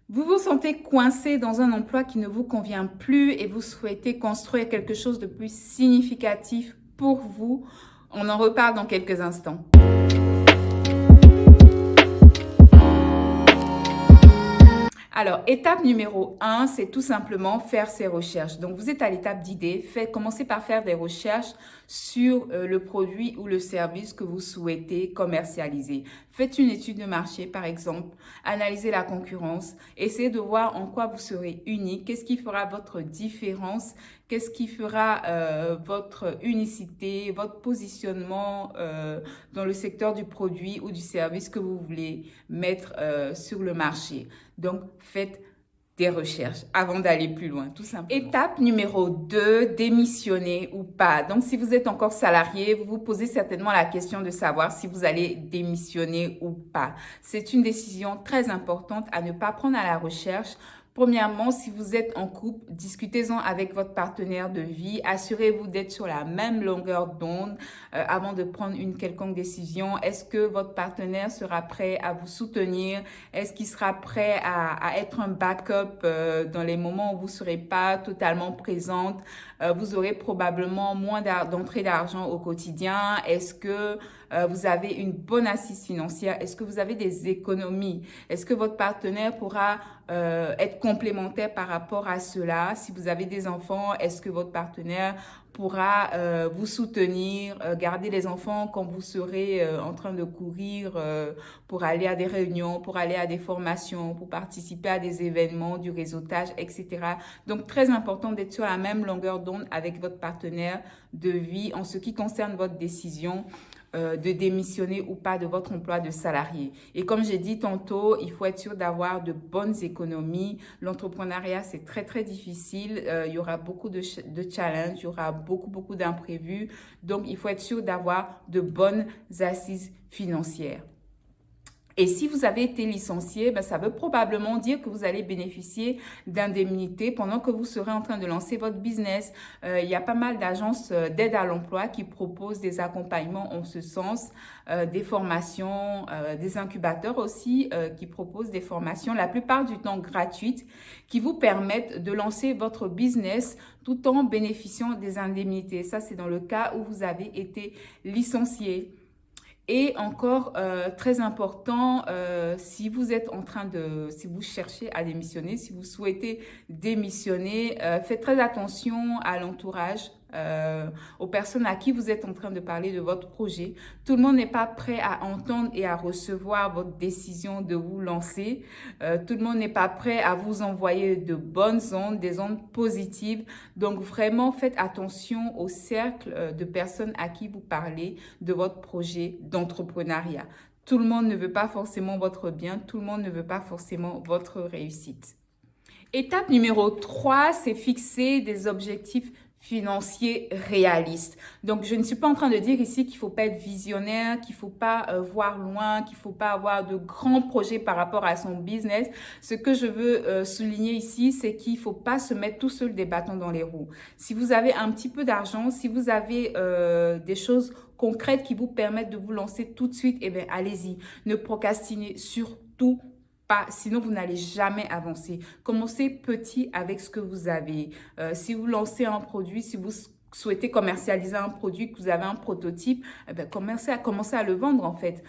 Vous vous sentez coincé dans un emploi qui ne vous convient plus et vous souhaitez construire quelque chose de plus significatif pour vous. On en reparle dans quelques instants. Alors, étape numéro 1, c'est tout simplement faire ses recherches. Donc, vous êtes à l'étape d'idée. Commencez par faire des recherches sur le produit ou le service que vous souhaitez commercialiser. Faites une étude de marché, par exemple. Analysez la concurrence. Essayez de voir en quoi vous serez unique. Qu'est-ce qui fera votre différence? Qu'est-ce qui fera votre unicité, votre positionnement dans le secteur du produit ou du service que vous voulez mettre sur le marché? Donc, faites des recherches avant d'aller plus loin, tout simplement. Étape numéro 2, démissionner ou pas. Donc, si vous êtes encore salarié, vous vous posez certainement la question de savoir si vous allez démissionner ou pas. C'est une décision très importante à ne pas prendre à la recherche. Premièrement, si vous êtes en couple, discutez-en avec votre partenaire de vie. Assurez-vous d'être sur la même longueur d'onde avant de prendre une quelconque décision. Est-ce que votre partenaire sera prêt à vous soutenir? Est-ce qu'il sera prêt à être un backup dans les moments où vous ne serez pas totalement présente? Vous aurez probablement moins d'entrée d'argent au quotidien. Est-ce que vous avez une bonne assise financière? Est-ce que vous avez des économies? Est-ce que votre partenaire pourra être complémentaire par rapport à cela? Si vous avez des enfants, est-ce que votre partenaire pourra vous soutenir, garder les enfants quand vous serez en train de courir pour aller à des réunions, pour aller à des formations, pour participer à des événements, du réseautage, etc. Donc, très important d'être sur la même longueur d'onde avec votre partenaire de vie en ce qui concerne votre décision de démissionner ou pas de votre emploi de salarié. Et comme j'ai dit tantôt, il faut être sûr d'avoir de bonnes économies. L'entrepreneuriat, c'est très, très difficile. Il y aura beaucoup de challenges, il y aura beaucoup d'imprévus. Donc, il faut être sûr d'avoir de bonnes assises financières. Et si vous avez été licencié, ça veut probablement dire que vous allez bénéficier d'indemnités pendant que vous serez en train de lancer votre business. Il y a pas mal d'agences d'aide à l'emploi qui proposent des accompagnements en ce sens, des formations, des incubateurs aussi qui proposent des formations, la plupart du temps gratuites, qui vous permettent de lancer votre business tout en bénéficiant des indemnités. Ça, c'est dans le cas où vous avez été licencié. Et encore, très important, si vous êtes en train si vous cherchez à démissionner, si vous souhaitez démissionner, faites très attention à l'entourage, aux personnes à qui vous êtes en train de parler de votre projet. Tout le monde n'est pas prêt à entendre et à recevoir votre décision de vous lancer. Tout le monde n'est pas prêt à vous envoyer de bonnes ondes, des ondes positives. Donc, vraiment, faites attention au cercle de personnes à qui vous parlez de votre projet d'entrepreneuriat. Tout le monde ne veut pas forcément votre bien, tout le monde ne veut pas forcément votre réussite. Étape numéro 3, c'est fixer des objectifs financiers réalistes. Donc, je ne suis pas en train de dire ici qu'il ne faut pas être visionnaire, qu'il ne faut pas voir loin, qu'il ne faut pas avoir de grands projets par rapport à son business. Ce que je veux souligner ici, c'est qu'il ne faut pas se mettre tout seul des bâtons dans les roues. Si vous avez un petit peu d'argent, si vous avez des choses concrètes qui vous permettent de vous lancer tout de suite, eh bien, allez-y. Ne procrastinez surtout pas, sinon vous n'allez jamais avancer. Commencez petit avec ce que vous avez. Si vous lancez un produit, si vous souhaitez commercialiser un produit, que vous avez un prototype, eh bien, commencez à le vendre en fait.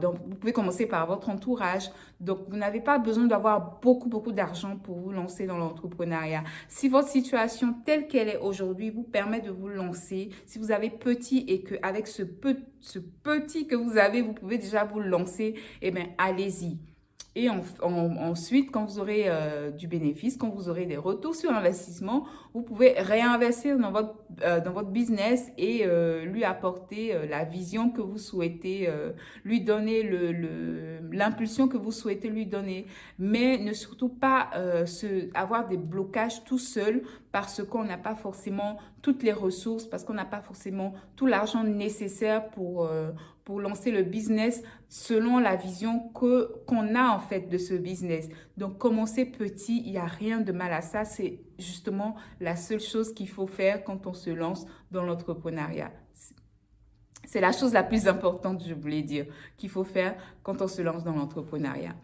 Donc, vous pouvez commencer par votre entourage. Donc, vous n'avez pas besoin d'avoir beaucoup d'argent pour vous lancer dans l'entrepreneuriat. Si votre situation telle qu'elle est aujourd'hui vous permet de vous lancer, si vous avez petit et qu'avec ce petit que vous avez, vous pouvez déjà vous lancer, eh bien, allez-y. Et ensuite, quand vous aurez du bénéfice, quand vous aurez des retours sur investissement, vous pouvez réinvestir dans votre business et lui apporter la vision que vous souhaitez lui donner, l'impulsion que vous souhaitez lui donner. Mais ne surtout pas avoir des blocages tout seul parce qu'on n'a pas forcément toutes les ressources, parce qu'on n'a pas forcément tout l'argent nécessaire pour lancer le business selon la vision qu'on a en fait de ce business. Donc, commencer petit, il n'y a rien de mal à ça. C'est justement la seule chose qu'il faut faire quand on se lance dans l'entrepreneuriat. C'est la chose la plus importante, je voulais dire, qu'il faut faire quand on se lance dans l'entrepreneuriat.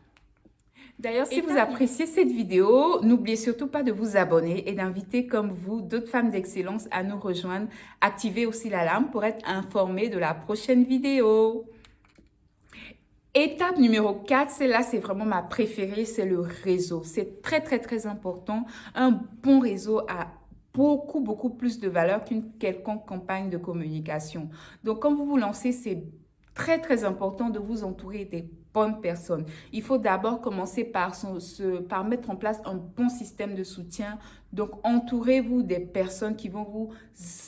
D'ailleurs, si vous appréciez cette vidéo, n'oubliez surtout pas de vous abonner et d'inviter comme vous d'autres femmes d'excellence à nous rejoindre. Activez aussi l'alarme pour être informé de la prochaine vidéo. Étape numéro 4, celle-là, c'est vraiment ma préférée, c'est le réseau. C'est très, très, très important. Un bon réseau a beaucoup plus de valeur qu'une quelconque campagne de communication. Donc, quand vous vous lancez, c'est très, très important de vous entourer des bonnes personnes. Il faut d'abord commencer par mettre en place un bon système de soutien. Donc, entourez-vous des personnes qui vont vous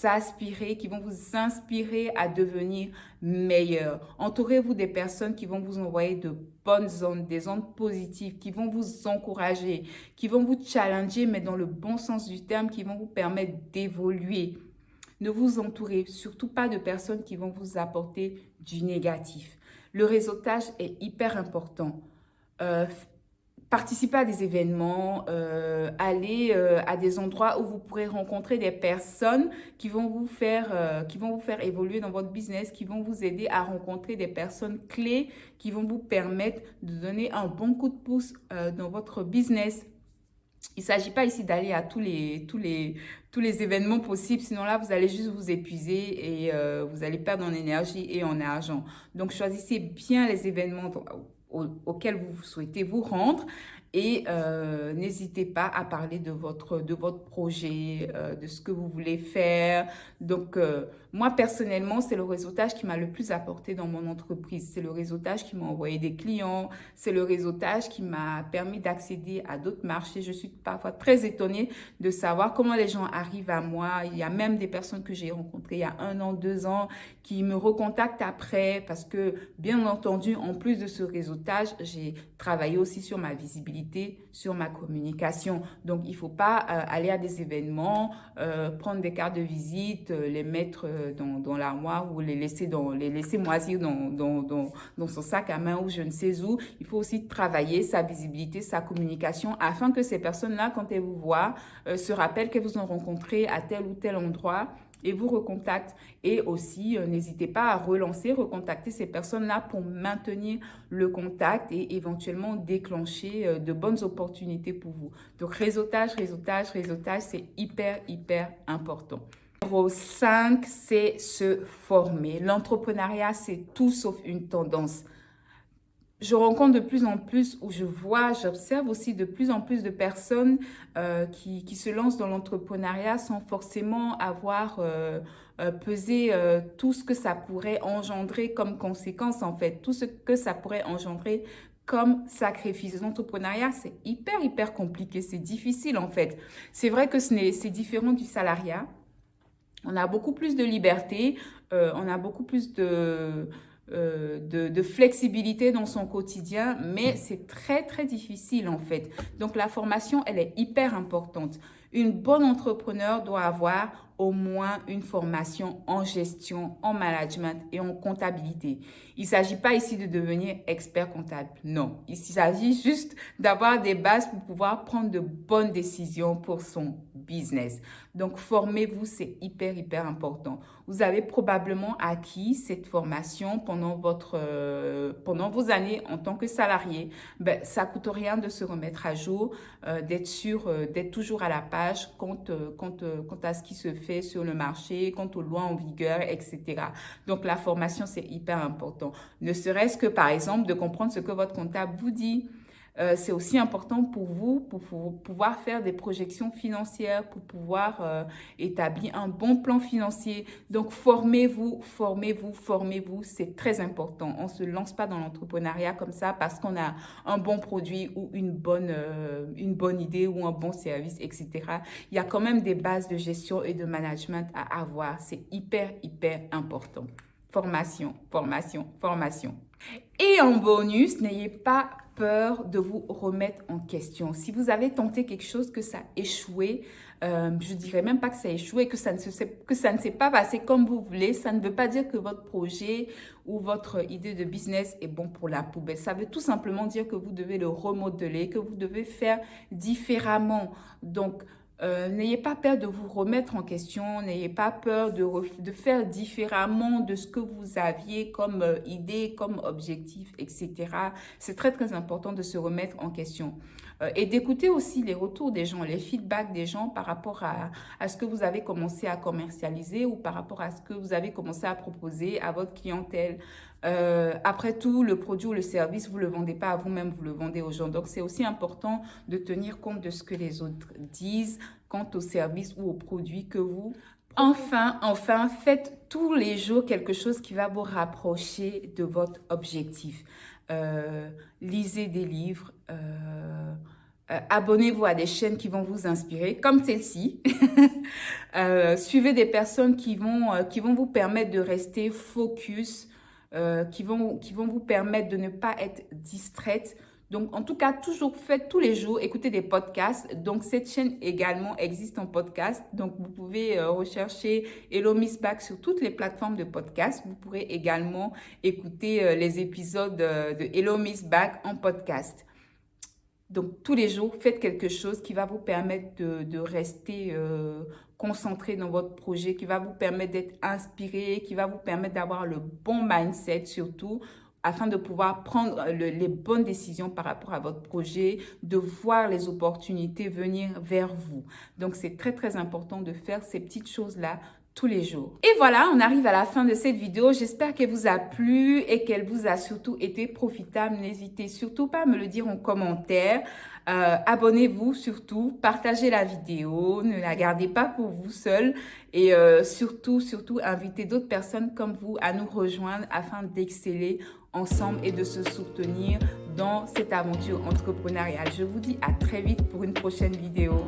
aspirer, qui vont vous inspirer à devenir meilleur. Entourez-vous des personnes qui vont vous envoyer de bonnes ondes, des ondes positives, qui vont vous encourager, qui vont vous challenger, mais dans le bon sens du terme, qui vont vous permettre d'évoluer. Ne vous entourez surtout pas de personnes qui vont vous apporter du négatif. Le réseautage est hyper important. Participez à des événements, allez à des endroits où vous pourrez rencontrer des personnes qui vont vous faire évoluer dans votre business, qui vont vous aider à rencontrer des personnes clés qui vont vous permettre de donner un bon coup de pouce dans votre business. Il ne s'agit pas ici d'aller à tous les événements possibles, sinon là, vous allez juste vous épuiser et vous allez perdre en énergie et en argent. Donc, choisissez bien les événements auxquels vous souhaitez vous rendre et n'hésitez pas à parler de votre projet, de ce que vous voulez faire. Donc, moi, personnellement, c'est le réseautage qui m'a le plus apporté dans mon entreprise. C'est le réseautage qui m'a envoyé des clients. C'est le réseautage qui m'a permis d'accéder à d'autres marchés. Je suis parfois très étonnée de savoir comment les gens arrivent à moi. Il y a même des personnes que j'ai rencontrées il y a 1 an, 2 ans qui me recontactent après parce que, bien entendu, en plus de ce réseautage, j'ai travaillé aussi sur ma visibilité, sur ma communication. Donc, il ne faut pas aller à des événements, prendre des cartes de visite, les mettre dans l'armoire ou les laisser moisir dans son sac à main ou je ne sais où. Il faut aussi travailler sa visibilité, sa communication afin que ces personnes-là, quand elles vous voient, se rappellent qu'elles vous ont rencontré à tel ou tel endroit et vous recontactent. Et aussi, n'hésitez pas à recontacter ces personnes-là pour maintenir le contact et éventuellement déclencher de bonnes opportunités pour vous. Donc, réseautage, c'est hyper important. Numéro 5, c'est se former. L'entrepreneuriat, c'est tout sauf une tendance. Je rencontre de plus en plus, ou j'observe aussi de plus en plus de personnes qui se lancent dans l'entrepreneuriat sans forcément avoir pesé tout ce que ça pourrait engendrer comme conséquence en fait, tout ce que ça pourrait engendrer comme sacrifice. L'entrepreneuriat, c'est hyper compliqué, c'est difficile en fait. C'est vrai que c'est différent du salariat. On a beaucoup plus de liberté, on a beaucoup plus de flexibilité dans son quotidien, mais c'est très difficile en fait. Donc la formation, elle est hyper importante. Une bonne entrepreneur doit avoir au moins une formation en gestion, en management et en comptabilité. Il ne s'agit pas ici de devenir expert comptable, non. Il s'agit juste d'avoir des bases pour pouvoir prendre de bonnes décisions pour son business. Donc, formez-vous, c'est hyper important. Vous avez probablement acquis cette formation pendant vos années en tant que salarié. Ben, ça ne coûte rien de se remettre à jour, d'être sûr, d'être toujours à la page quant à ce qui se fait sur le marché, quant aux lois en vigueur, etc. Donc, la formation, c'est hyper important. Ne serait-ce que, par exemple, de comprendre ce que votre comptable vous dit. C'est aussi important pour vous, pour pouvoir faire des projections financières, pour pouvoir établir un bon plan financier. Donc, formez-vous, c'est très important. On ne se lance pas dans l'entrepreneuriat comme ça parce qu'on a un bon produit ou une bonne idée ou un bon service, etc. Il y a quand même des bases de gestion et de management à avoir. C'est hyper important. Formation. Et en bonus, n'ayez pas peur de vous remettre en question. Si vous avez tenté quelque chose, que ça a échoué, je dirais même pas que ça a échoué, que ça ne s'est pas passé comme vous voulez, ça ne veut pas dire que votre projet ou votre idée de business est bon pour la poubelle. Ça veut tout simplement dire que vous devez le remodeler, que vous devez faire différemment. Donc, N'ayez pas peur de vous remettre en question, n'ayez pas peur de faire différemment de ce que vous aviez comme idée, comme objectif, etc. C'est très, très important de se remettre en question. Et d'écouter aussi les retours des gens, les feedbacks des gens par rapport à ce que vous avez commencé à commercialiser ou par rapport à ce que vous avez commencé à proposer à votre clientèle. Après tout, le produit ou le service, vous ne le vendez pas à vous-même, vous le vendez aux gens. Donc, c'est aussi important de tenir compte de ce que les autres disent quant au service ou aux produits que vous... Enfin, faites tous les jours quelque chose qui va vous rapprocher de votre objectif. Lisez des livres, abonnez-vous à des chaînes qui vont vous inspirer, comme celle-ci. Suivez des personnes qui vont vous permettre de rester focus, qui vont vous permettre de ne pas être distraite. Donc, en tout cas, toujours faites tous les jours, écoutez des podcasts. Donc, cette chaîne également existe en podcast. Donc, vous pouvez rechercher Hello Miss Back sur toutes les plateformes de podcast. Vous pourrez également écouter les épisodes de Hello Miss Back en podcast. Donc, tous les jours, faites quelque chose qui va vous permettre de rester concentré dans votre projet, qui va vous permettre d'être inspiré, qui va vous permettre d'avoir le bon mindset surtout, afin de pouvoir prendre les bonnes décisions par rapport à votre projet, de voir les opportunités venir vers vous. Donc, c'est très, très important de faire ces petites choses-là tous les jours. Et voilà, on arrive à la fin de cette vidéo. J'espère qu'elle vous a plu et qu'elle vous a surtout été profitable. N'hésitez surtout pas à me le dire en commentaire. Abonnez-vous surtout, partagez la vidéo, ne la gardez pas pour vous seul et surtout, invitez d'autres personnes comme vous à nous rejoindre afin d'exceller ensemble et de se soutenir dans cette aventure entrepreneuriale. Je vous dis à très vite pour une prochaine vidéo.